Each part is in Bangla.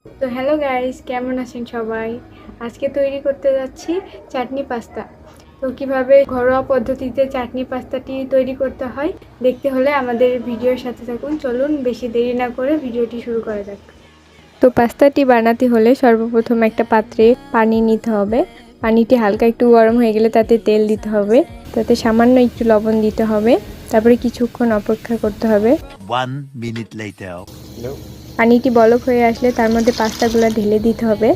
তো হ্যালো গাইস, কেমন আছেন সবাই? আজকে তৈরি করতে যাচ্ছি চাটনি পাস্তা। তো কিভাবে ঘরোয়া পদ্ধতিতে চাটনি পাস্তাটি তৈরি করতে হয় দেখতে হলে আমাদের ভিডিওর সাথে থাকুন। চলুন বেশি দেরি না করে ভিডিওটি শুরু করা যাক। তো পাস্তাটি বানাতে হলে সর্বপ্রথম একটা পাত্রে পানি নিতে হবে। পানিটি হালকা একটু গরম হয়ে গেলে তাতে তেল দিতে হবে, তাতে সামান্য একটু লবণ দিতে হবে, তারপরে কিছুক্ষণ অপেক্ষা করতে হবে। 1 minute later. পানিটি বলক হয়ে আসলে তার মধ্যে পাস্তাগুলো ঢেলে দিতে হবে।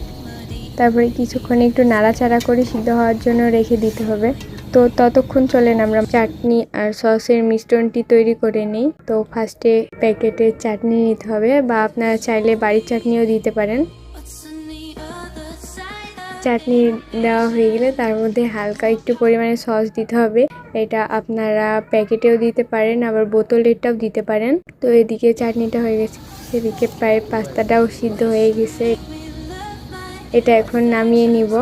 তারপরে কিছুক্ষণ একটু নাড়াচাড়া করে সিদ্ধ হওয়ার জন্য রেখে দিতে হবে। তো ততক্ষণ চলেন আমরা চাটনি আর সসের মিশ্রণটি তৈরি করে নিই। তো ফার্স্টে প্যাকেটের চাটনি নিতে হবে, বা আপনারা চাইলে বাড়ির চাটনিও দিতে পারেন। চাটনি দেওয়া হয়ে গেলে তার মধ্যে হালকা একটু পরিমাণে সস দিতে হবে। এটা আপনারা প্যাকেটেও দিতে পারেন, আবার বোতলেরটাও দিতে পারেন। তো এদিকে চাটনিটা হয়ে গেছে, এদিকে প্রায় পাস্তাটাও সিদ্ধ হয়ে গেছে। এটা এখন নামিয়ে নিব।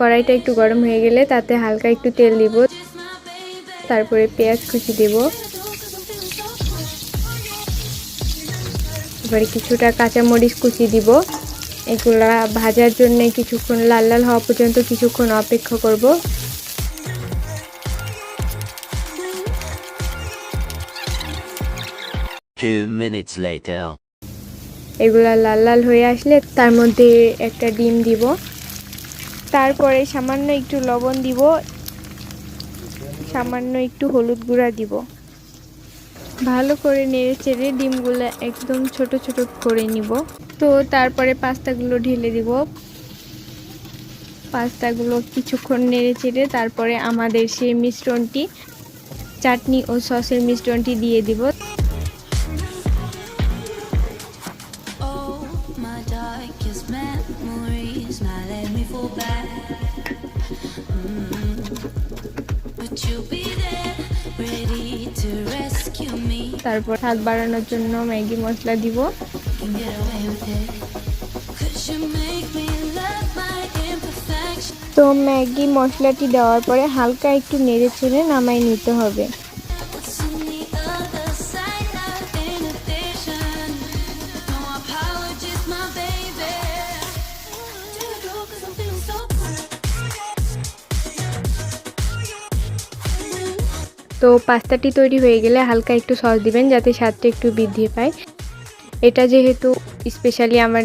কড়াইটা একটু গরম হয়ে গেলে তাতে হালকা একটু তেল দিব, তারপরে পেঁয়াজ কুচি দেব, এবারে কিছুটা কাঁচামরিচ কুচি দিব। এগুলা ভাজার জন্য কিছুক্ষণ লাল লাল হওয়া পর্যন্ত কিছুক্ষণ অপেক্ষা করব। 2 minutes later. এগুলা লাল লাল হয়ে আসলে তার মধ্যে একটা ডিম দিব, তারপরে সামান্য একটু লবণ দিব, সামান্য একটু হলুদ গুঁড়া দিব। ভালো করে নেড়ে চেড়ে ডিমগুলো একদম ছোট ছোট করে নিব। তো তারপরে পাস্তাগুলো ঢেলে দিব। পাস্তাগুলো কিছুক্ষণ নেড়ে চেড়ে তারপরে আমাদের সেই মিশ্রণটি, চাটনি ও সসের মিশ্রণটি দিয়ে দিব। তারপর স্বাদ বাড়ানোর জন্য ম্যাগি মশলা দিব। তো ম্যাগি মশলাটি দেওয়ার পরে হালকা একটু নেড়ে চেড়ে নামাই নিতে হবে। তো পাস্তাটি তৈরি হয়ে গেলে হালকা একটু সস দিবেন যাতে স্বাদটা একটু বৃদ্ধি পায়। এটা যেহেতু স্পেশালি আমার